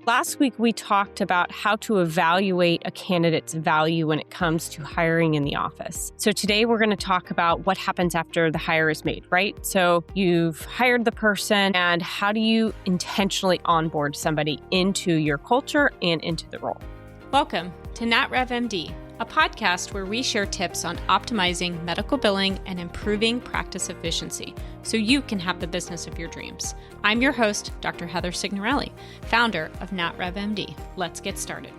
Last week, we talked about how to evaluate a candidate's value when it comes to hiring in the office. So today we're going to talk about what happens after the hire is made, right? So you've hired the person, and how do you intentionally onboard somebody into your culture and into the role? Welcome to NatRevMD, a podcast where we share tips on optimizing medical billing and improving practice efficiency so you can have the business of your dreams. I'm your host, Dr. Heather Signorelli, founder of NatRevMD. Let's get started.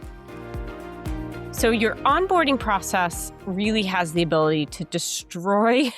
So your onboarding process really has the ability to destroy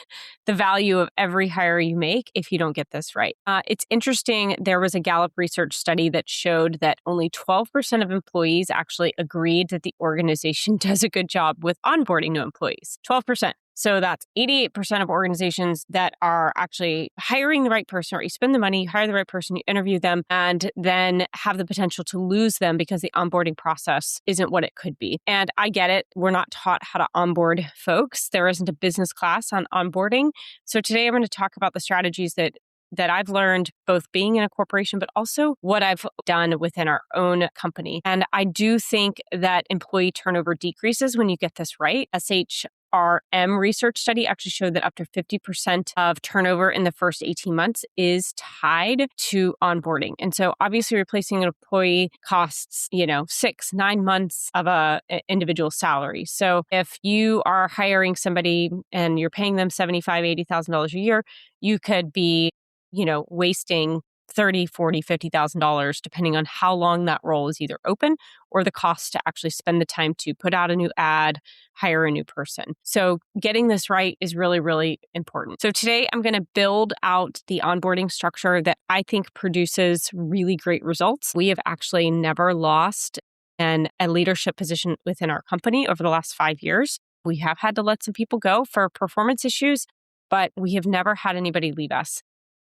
the value of every hire you make if you don't get this right. It's interesting. There was a Gallup research study that showed that only 12% of employees actually agreed that the organization does a good job with onboarding new employees. 12%. So that's 88% of organizations that are actually hiring the right person, or you spend the money, you hire the right person, you interview them, and then have the potential to lose them because the onboarding process isn't what it could be. And I get it. We're not taught how to onboard folks. There isn't a business class on onboarding. So today I'm going to talk about the strategies that I've learned both being in a corporation, but also what I've done within our own company. And I do think that employee turnover decreases when you get this right. SHRM research study actually showed that up to 50% of turnover in the first 18 months is tied to onboarding. And so obviously replacing an employee costs, 6-9 months of a individual salary. So if you are hiring somebody and you're paying them $75,000, $80,000 a year, you could be wasting $30,000, $40,000, $50,000, depending on how long that role is either open or the cost to actually spend the time to put out a new ad, hire a new person. So getting this right is really, really important. So today I'm going to build out the onboarding structure that I think produces really great results. We have actually never lost a leadership position within our company over the last 5 years. We have had to let some people go for performance issues, but we have never had anybody leave us.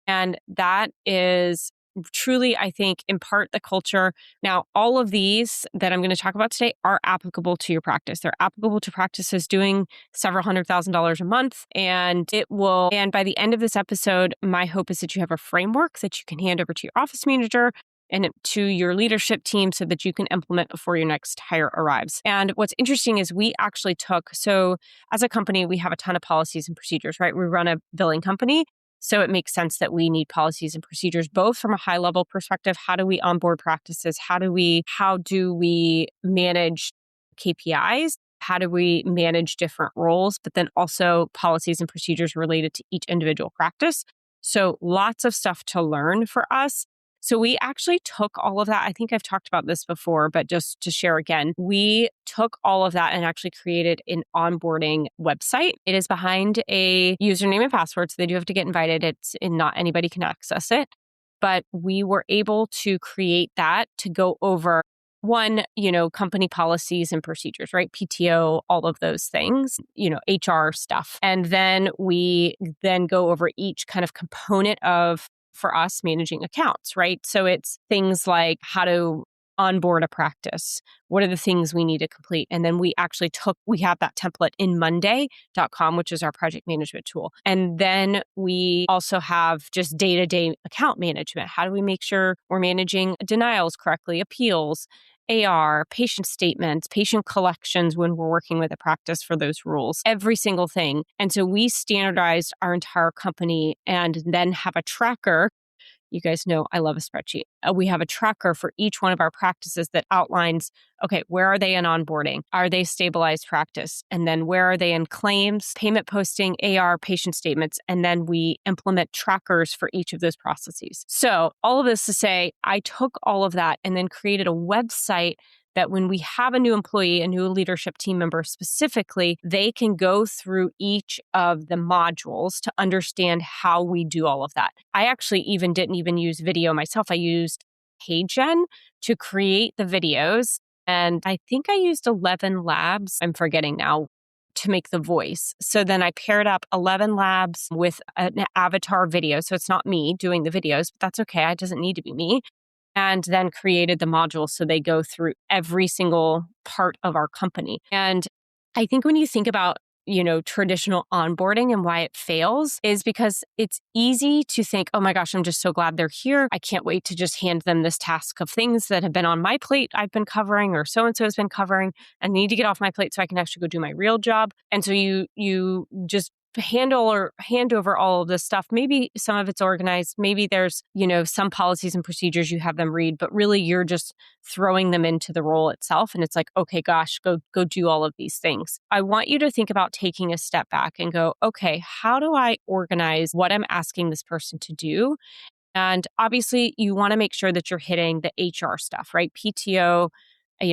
And that is truly, I think, in part the culture. Now, all of these that I'm going to talk about today are applicable to your practice. They're applicable to practices doing several $100,000 a month. And by the end of this episode, my hope is that you have a framework that you can hand over to your office manager and to your leadership team so that you can implement before your next hire arrives. And what's interesting is we actually so as a company, we have a ton of policies and procedures, right? We run a billing company. So it makes sense that we need policies and procedures, both from a high level perspective. How do we onboard practices? How do we manage KPIs? How do we manage different roles? But then also policies and procedures related to each individual practice. So lots of stuff to learn for us. So we actually took all of that. I think I've talked about this before, but just to share again, we took all of that and actually created an onboarding website. It is behind a username and password, so they do have to get invited. Not anybody can access it. But we were able to create that to go over company policies and procedures, right? PTO, all of those things, HR stuff. And then we go over each kind of component of, for us, managing accounts, right? So it's things like how to onboard a practice. What are the things we need to complete? And then we have that template in Monday.com, which is our project management tool. And then we also have just day-to-day account management. How do we make sure we're managing denials correctly, appeals, AR, patient statements, patient collections when we're working with a practice for those rules, every single thing. And so we standardized our entire company and then have a tracker. You guys know I love a spreadsheet. We have a tracker for each one of our practices that outlines, okay, where are they in onboarding? Are they stabilized practice? And then where are they in claims, payment posting, AR, patient statements? And then we implement trackers for each of those processes. So all of this to say, I took all of that and then created a website that when we have a new employee, a new leadership team member specifically, they can go through each of the modules to understand how we do all of that. I actually didn't even use video myself. I used HeyGen to create the videos. And I think I used 11 labs. I'm forgetting now, to make the voice. So then I paired up 11 labs with an avatar video. So it's not me doing the videos, but that's okay. It doesn't need to be me. And then created the modules so they go through every single part of our company. And I think when you think about traditional onboarding and why it fails is because it's easy to think, oh my gosh, I'm just so glad they're here. I can't wait to just hand them this task of things that have been on my plate I've been covering or so-and-so has been covering. I need to get off my plate so I can actually go do my real job. And so you just hand over all of this stuff. Maybe some of it's organized. Maybe there's, some policies and procedures you have them read, but really you're just throwing them into the role itself. And it's like, okay, gosh, go do all of these things. I want you to think about taking a step back and go, okay, how do I organize what I'm asking this person to do? And obviously you want to make sure that you're hitting the HR stuff, right? PTO,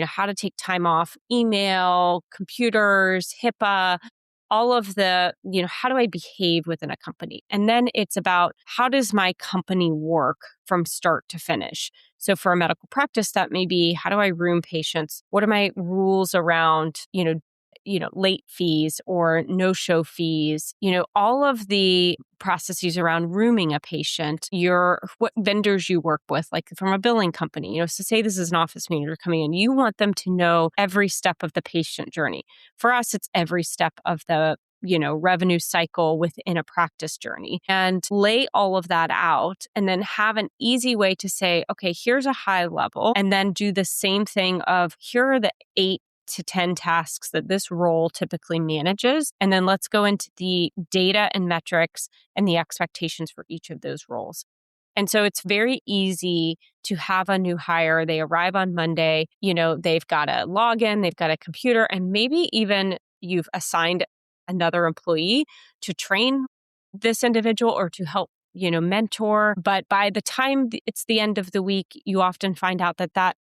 how to take time off, email, computers, HIPAA, all of the, how do I behave within a company? And then it's about how does my company work from start to finish? So for a medical practice, that may be how do I room patients? What are my rules around, late fees or no-show fees, all of the processes around rooming a patient, what vendors you work with, like from a billing company, so say this is an office manager coming in, you want them to know every step of the patient journey. For us, it's every step of the revenue cycle within a practice journey, and lay all of that out and then have an easy way to say, okay, here's a high level, and then do the same thing of here are the 8 to 10 tasks that this role typically manages. And then let's go into the data and metrics and the expectations for each of those roles. And so it's very easy to have a new hire. They arrive on Monday, they've got a login, they've got a computer, and maybe even you've assigned another employee to train this individual or to help mentor. But by the time it's the end of the week, you often find out that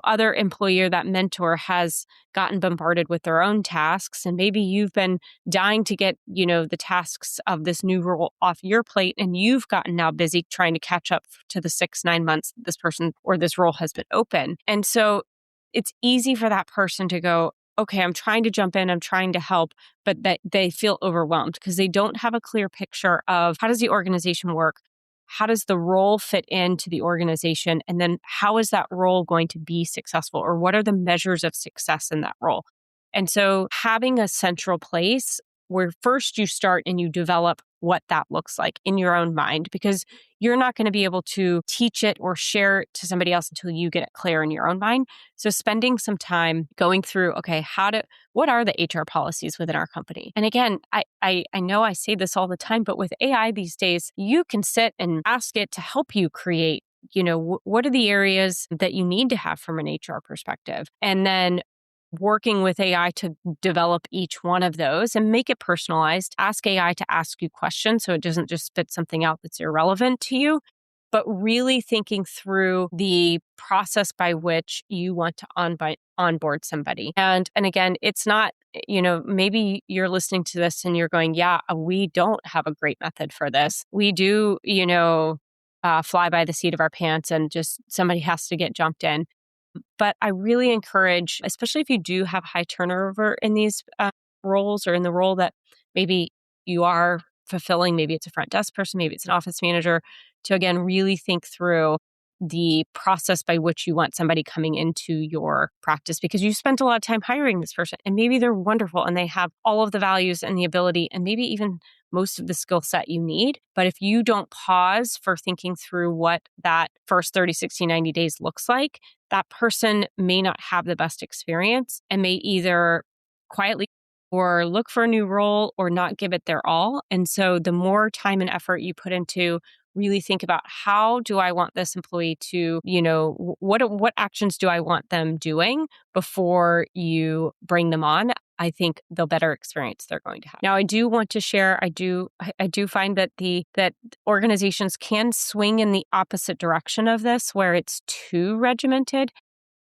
other employee or that mentor has gotten bombarded with their own tasks. And maybe you've been dying to get, the tasks of this new role off your plate. And you've gotten now busy trying to catch up to the 6-9 months this person or this role has been open. And so it's easy for that person to go, okay, I'm trying to jump in, I'm trying to help, but that they feel overwhelmed because they don't have a clear picture of how does the organization work? How does the role fit into the organization? And then how is that role going to be successful? Or what are the measures of success in that role? And so having a central place where first you start and you develop what that looks like in your own mind, because you're not going to be able to teach it or share it to somebody else until you get it clear in your own mind. So spending some time going through, okay, what are the HR policies within our company? And again, I know I say this all the time, but with AI these days, you can sit and ask it to help you create, what are the areas that you need to have from an HR perspective? And then working with AI to develop each one of those and make it personalized. Ask AI to ask you questions so it doesn't just spit something out that's irrelevant to you, but really thinking through the process by which you want to onboard somebody. And again, it's not, maybe you're listening to this and you're going, yeah, we don't have a great method for this. We do, fly by the seat of our pants and just somebody has to get jumped in. But I really encourage, especially if you do have high turnover in these roles or in the role that maybe you are fulfilling, maybe it's a front desk person, maybe it's an office manager, to again, really think through the process by which you want somebody coming into your practice because you spent a lot of time hiring this person and maybe they're wonderful and they have all of the values and the ability and maybe even most of the skill set you need. But if you don't pause for thinking through what that first 30, 60, 90 days looks like, that person may not have the best experience and may either quietly or look for a new role or not give it their all. And so the more time and effort you put into really think about how do I want this employee to, what actions do I want them doing before you bring them on? I think the better experience they're going to have. Now, I do want to share, I do find that that organizations can swing in the opposite direction of this, where it's too regimented.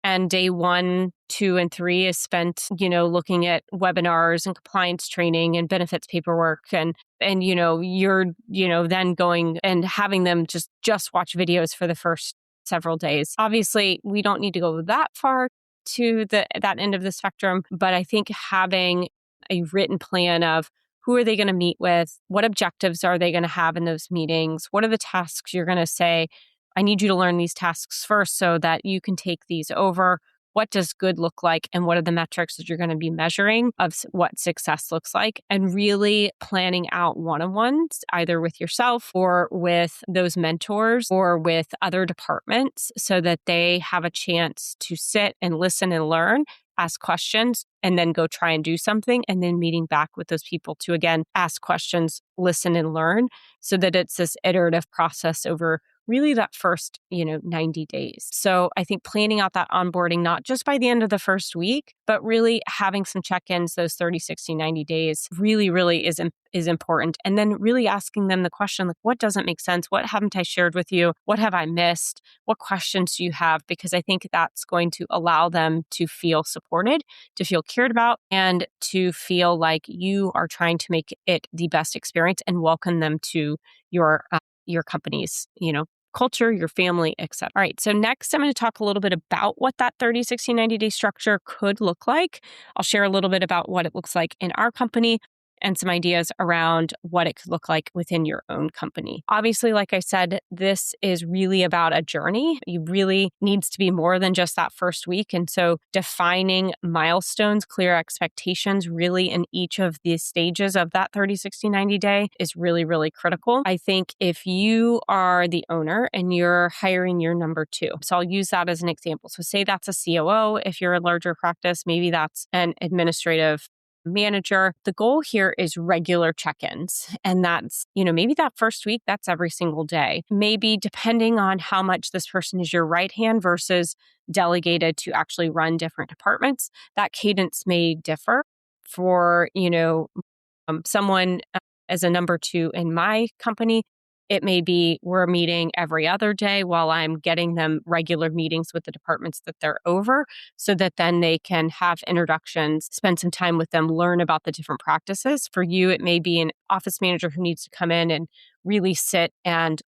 And day 1, 2, and 3 is spent, looking at webinars and compliance training and benefits paperwork. And you're, then going and having them just watch videos for the first several days. Obviously, we don't need to go that far to that end of the spectrum. But I think having a written plan of who are they going to meet with? What objectives are they going to have in those meetings? What are the tasks you're going to say? I need you to learn these tasks first so that you can take these over. what does good look like and what are the metrics that you're going to be measuring of what success looks like, and really planning out one-on-ones either with yourself or with those mentors or with other departments so that they have a chance to sit and listen and learn, ask questions, and then go try and do something, and then meeting back with those people to, again, ask questions, listen and learn, so that it's this iterative process over really that first, 90 days. So I think planning out that onboarding, not just by the end of the first week, but really having some check-ins, those 30, 60, 90 days really, really is important. And then really asking them the question, like, what doesn't make sense? What haven't I shared with you? What have I missed? What questions do you have? Because I think that's going to allow them to feel supported, to feel cared about, and to feel like you are trying to make it the best experience and welcome them to your company's, culture, your family, etc. All right. So next, I'm going to talk a little bit about what that 30, 60, 90-day structure could look like. I'll share a little bit about what it looks like in our company and some ideas around what it could look like within your own company. Obviously, like I said, this is really about a journey. You really needs to be more than just that first week. And so defining milestones, clear expectations really in each of the stages of that 30, 60, 90 day is really, really critical. I think if you are the owner and you're hiring your number two, so I'll use that as an example. So say that's a COO. If you're a larger practice, maybe that's an administrative manager. The goal here is regular check-ins. And that's, maybe that first week, that's every single day. Maybe depending on how much this person is your right hand versus delegated to actually run different departments, that cadence may differ. For, someone as a number two in my company, it may be we're meeting every other day while I'm getting them regular meetings with the departments that they're over so that then they can have introductions, spend some time with them, learn about the different practices. For you, it may be an office manager who needs to come in and really sit and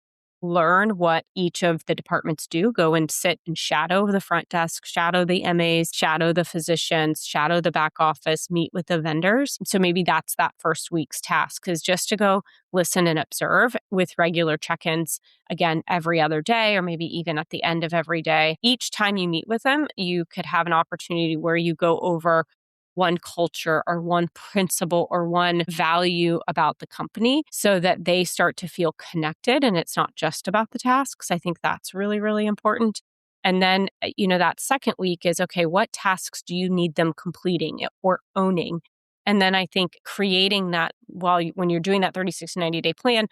learn what each of the departments do, go and sit and shadow the front desk, shadow the MAs, shadow the physicians, shadow the back office, meet with the vendors. So maybe that's that first week's task, is just to go listen and observe with regular check-ins, again, every other day, or maybe even at the end of every day. Each time you meet with them, you could have an opportunity where you go over one culture or one principle or one value about the company so that they start to feel connected and it's not just about the tasks. I think that's really, really important. And then, that second week is, okay, what tasks do you need them completing or owning? And then I think creating that when you're doing that 30, 60, 90-day plan,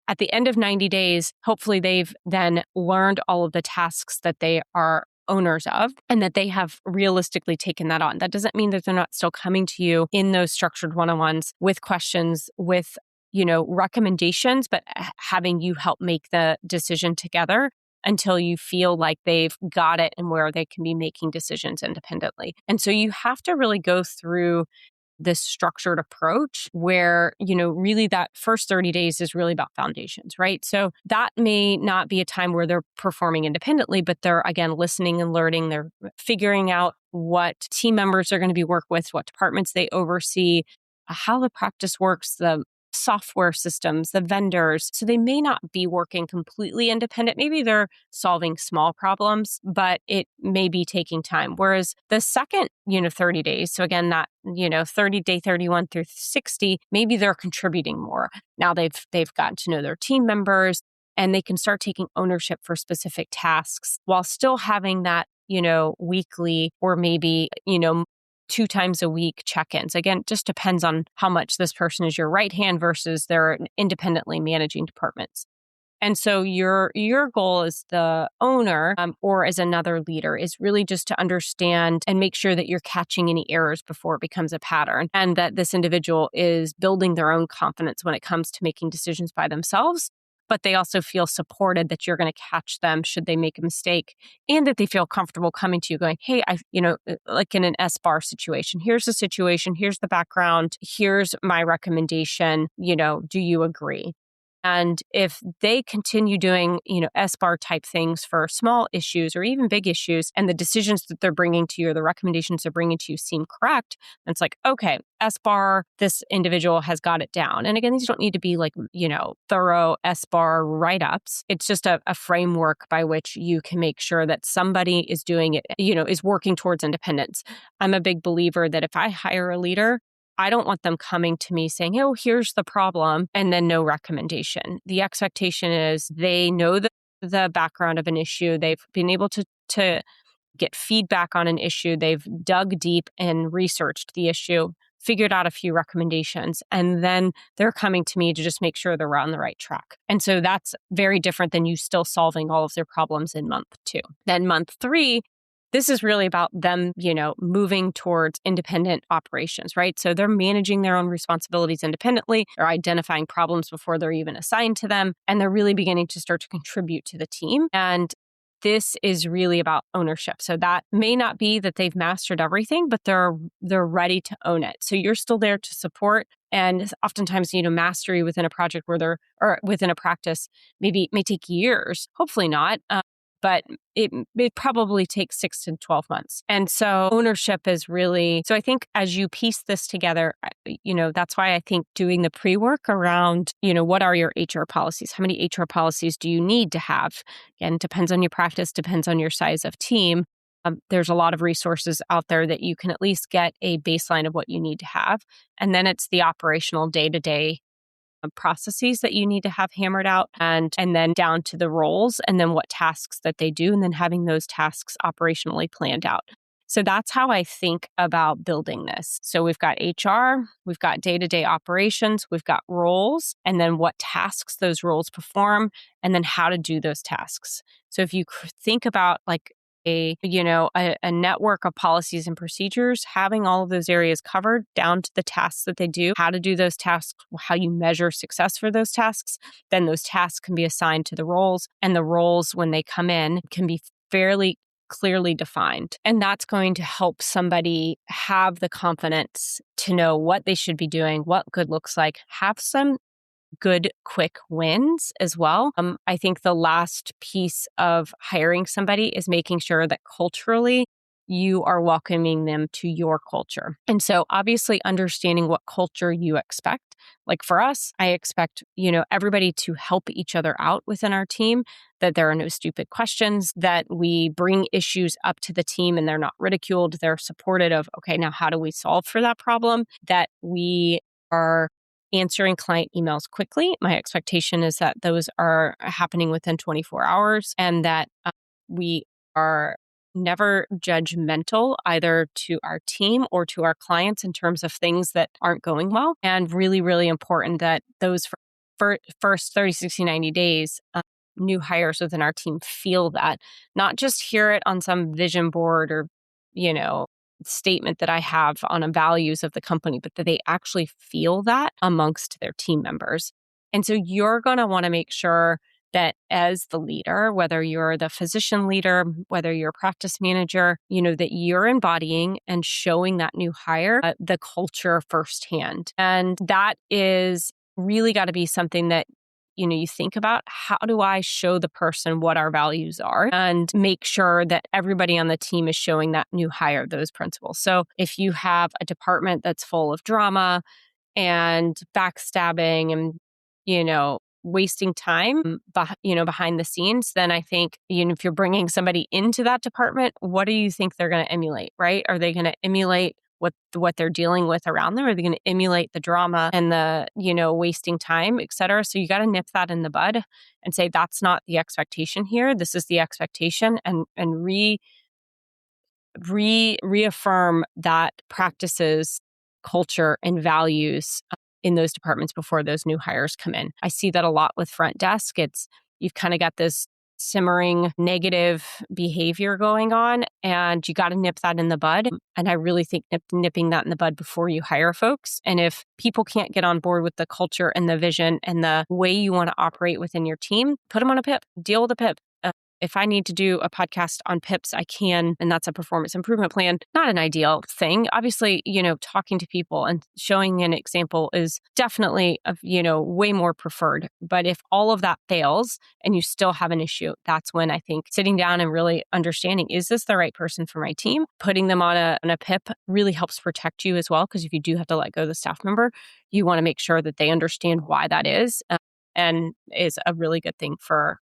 at the end of 90 days, hopefully they've then learned all of the tasks that they are owners of and that they have realistically taken that on. That doesn't mean that they're not still coming to you in those structured one-on-ones with questions, with, recommendations, but having you help make the decision together until you feel like they've got it and where they can be making decisions independently. And so you have to really go through this structured approach where, really that first 30 days is really about foundations, right? So that may not be a time where they're performing independently, but they're, again, listening and learning. They're figuring out what team members are going to be worked with, what departments they oversee, how the practice works, the software systems, the vendors. So they may not be working completely independent. Maybe they're solving small problems, but it may be taking time. Whereas the second, 30 days, so again, that, 30 day 31 through 60, maybe they're contributing more. Now they've gotten to know their team members and they can start taking ownership for specific tasks while still having that, weekly or maybe, 2 times a week check-ins. Again, it just depends on how much this person is your right hand versus they're independently managing departments. And so your goal as the owner or as another leader is really just to understand and make sure that you're catching any errors before it becomes a pattern, and that this individual is building their own confidence when it comes to making decisions by themselves. But they also feel supported that you're going to catch them should they make a mistake, and that they feel comfortable coming to you going, hey, like in an S-bar situation, here's the situation, here's the background, here's my recommendation, do you agree? And if they continue doing, SBAR type things for small issues or even big issues, and the decisions that they're bringing to you or the recommendations they're bringing to you seem correct, then it's like, okay, SBAR, this individual has got it down. And again, these don't need to be like, thorough SBAR write-ups. It's just a framework by which you can make sure that somebody is doing it, is working towards independence. I'm a big believer that if I hire a leader, I don't want them coming to me saying, oh, here's the problem, and then no recommendation. The expectation is they know the background of an issue. They've been able to get feedback on an issue. They've dug deep and researched the issue, figured out a few recommendations, and then they're coming to me to just make sure they're on the right track. And so that's very different than you still solving all of their problems in month 2. Then month 3, this is really about them, moving towards independent operations, right? So they're managing their own responsibilities independently. They're identifying problems before they're even assigned to them. And they're really beginning to start to contribute to the team. And this is really about ownership. So that may not be that they've mastered everything, but they're ready to own it. So you're still there to support. And oftentimes, mastery within a project or within a practice maybe may take years. Hopefully not. But it probably takes 6 to 12 months. And so ownership is really, so I think as you piece this together, that's why I think doing the pre-work around, what are your HR policies? How many HR policies do you need to have? Again, depends on your practice, depends on your size of team. There's a lot of resources out there that you can at least get a baseline of what you need to have. And then it's the operational day-to-day processes that you need to have hammered out and then down to the roles and then what tasks that they do and then having those tasks operationally planned out. So that's how I think about building this. So we've got HR, we've got day-to-day operations, we've got roles, and then what tasks those roles perform, and then how to do those tasks. So if you think about like a network of policies and procedures, having all of those areas covered down to the tasks that they do, how to do those tasks, how you measure success for those tasks, then those tasks can be assigned to the roles, and the roles when they come in can be fairly clearly defined. And that's going to help somebody have the confidence to know what they should be doing, what good looks like, have some good quick wins as well. I think the last piece of hiring somebody is making sure that culturally you are welcoming them to your culture. And so obviously understanding what culture you expect. Like for us, I expect, everybody to help each other out within our team, that there are no stupid questions, that we bring issues up to the team and they're not ridiculed. They're supported of, okay, now how do we solve for that problem? That we are answering client emails quickly. My expectation is that those are happening within 24 hours and that we are never judgmental either to our team or to our clients in terms of things that aren't going well. And really, really important that those first 30, 60, 90 days, new hires within our team feel that, not just hear it on some vision board or, statement that I have on a values of the company, but that they actually feel that amongst their team members. And so you're going to want to make sure that as the leader, whether you're the physician leader, whether you're a practice manager, that you're embodying and showing that new hire the culture firsthand. And that is really got to be something that you think about. How do I show the person what our values are and make sure that everybody on the team is showing that new hire those principles? So if you have a department that's full of drama and backstabbing and, wasting time, behind the scenes, then I think, if you're bringing somebody into that department, what do you think they're going to emulate, right? Are they going to emulate what they're dealing with around them? Are they going to emulate the drama and the, wasting time, et cetera? So you got to nip that in the bud and say, that's not the expectation here. This is the expectation, and reaffirm that practices, culture, and values in those departments before those new hires come in. I see that a lot with front desk. You've kind of got this simmering negative behavior going on, and you got to nip that in the bud. And I really think nipping that in the bud before you hire folks. And if people can't get on board with the culture and the vision and the way you want to operate within your team, put them on a PIP, deal with a PIP. If I need to do a podcast on PIPs, I can, and that's a performance improvement plan. Not an ideal thing. Obviously, talking to people and showing an example is definitely, way more preferred. But if all of that fails and you still have an issue, that's when I think sitting down and really understanding, is this the right person for my team? Putting them on a PIP really helps protect you as well, because if you do have to let go of the staff member, you want to make sure that they understand why that is, and is a really good thing for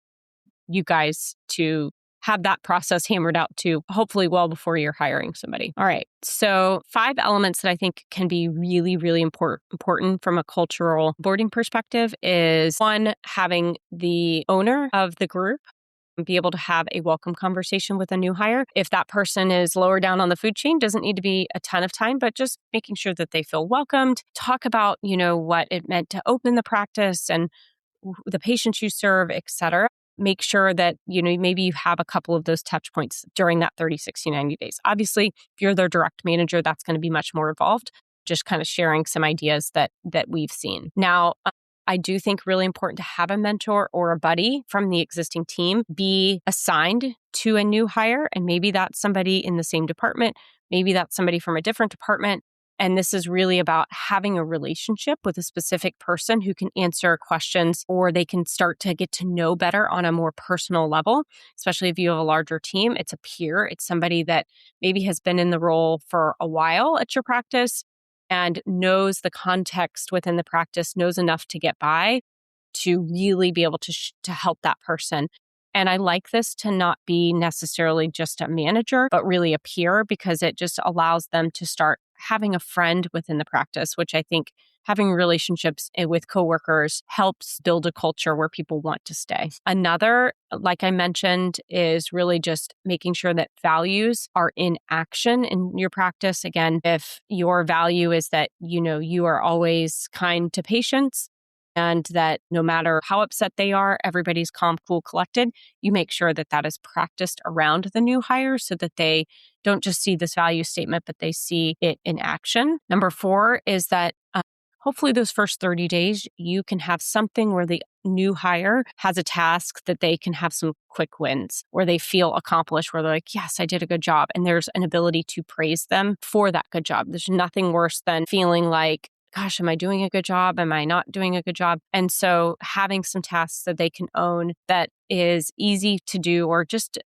you guys to have that process hammered out too, hopefully well before you're hiring somebody. All right. So 5 elements that I think can be really, really important from a cultural onboarding perspective is 1, having the owner of the group be able to have a welcome conversation with a new hire. If that person is lower down on the food chain, doesn't need to be a ton of time, but just making sure that they feel welcomed. Talk about, what it meant to open the practice and the patients you serve, et cetera. Make sure that, maybe you have a couple of those touch points during that 30, 60, 90 days. Obviously, if you're their direct manager, that's going to be much more involved, just kind of sharing some ideas that we've seen. Now, I do think really important to have a mentor or a buddy from the existing team be assigned to a new hire. And maybe that's somebody in the same department. Maybe that's somebody from a different department. And this is really about having a relationship with a specific person who can answer questions, or they can start to get to know better on a more personal level, especially if you have a larger team. It's a peer. It's somebody that maybe has been in the role for a while at your practice and knows the context within the practice, knows enough to get by to really be able to help that person. And I like this to not be necessarily just a manager, but really a peer, because it just allows them to start having a friend within the practice, which I think having relationships with coworkers helps build a culture where people want to stay. Another, like I mentioned, is really just making sure that values are in action in your practice. Again, if your value is that, you are always kind to patients, and that no matter how upset they are, everybody's calm, cool, collected, you make sure that that is practiced around the new hires so that they don't just see this value statement, but they see it in action. Number 4 is that hopefully those first 30 days, you can have something where the new hire has a task that they can have some quick wins, where they feel accomplished, where they're like, yes, I did a good job. And there's an ability to praise them for that good job. There's nothing worse than feeling like, gosh, am I doing a good job? Am I not doing a good job? And so having some tasks that they can own that is easy to do, or just,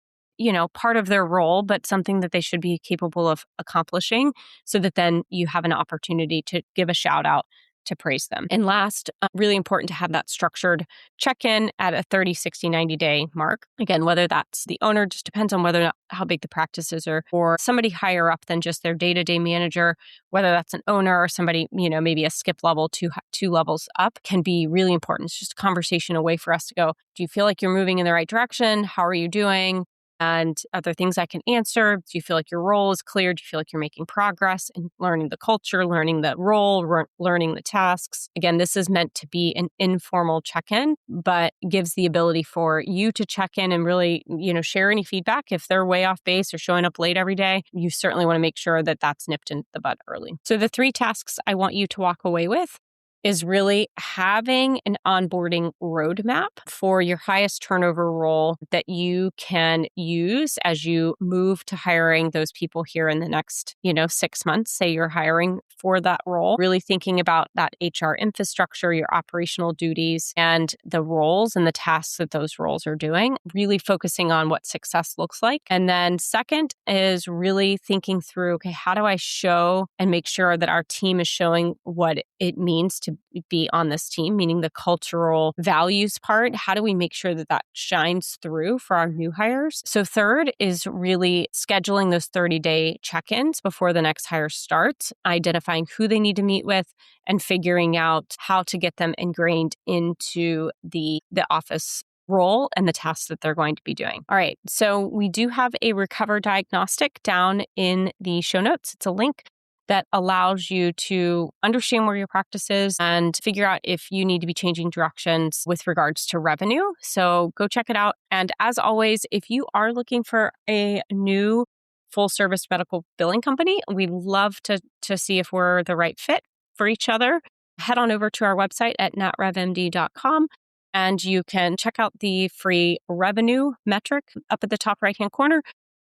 part of their role, but something that they should be capable of accomplishing, so that then you have an opportunity to give a shout out to praise them. And last, really important to have that structured check-in at a 30, 60, 90-day mark. Again, whether that's the owner, just depends on whether or not how big the practice is, or somebody higher up than just their day-to-day manager, whether that's an owner or somebody, maybe a skip level, two levels up, can be really important. It's just a conversation, a way for us to go, do you feel like you're moving in the right direction? How are you doing? And are there things I can answer? Do you feel like your role is clear? Do you feel like you're making progress in learning the culture, learning the role, learning the tasks? Again, this is meant to be an informal check-in, but gives the ability for you to check in and really, share any feedback. If they're way off base or showing up late every day, you certainly want to make sure that that's nipped in the bud early. So the 3 tasks I want you to walk away with is really having an onboarding roadmap for your highest turnover role that you can use as you move to hiring those people here in the next, 6 months. Say you're hiring for that role, really thinking about that HR infrastructure, your operational duties, and the roles and the tasks that those roles are doing, really focusing on what success looks like. And then second is really thinking through, okay, how do I show and make sure that our team is showing what it means to be on this team, meaning the cultural values part. How do we make sure that that shines through for our new hires? So third is really scheduling those 30-day check-ins before the next hire starts, identifying who they need to meet with, and figuring out how to get them ingrained into the office role and the tasks that they're going to be doing. All right. So we do have a Recover Diagnostic down in the show notes. It's a link that allows you to understand where your practice is and figure out if you need to be changing directions with regards to revenue. So go check it out. And as always, if you are looking for a new full service medical billing company, we'd love to see if we're the right fit for each other. Head on over to our website at natrevmd.com And you can check out the free revenue metric up at the top right-hand corner,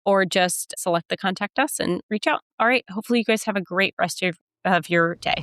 or just select the contact us and reach out. All right. Hopefully you guys have a great rest of your day.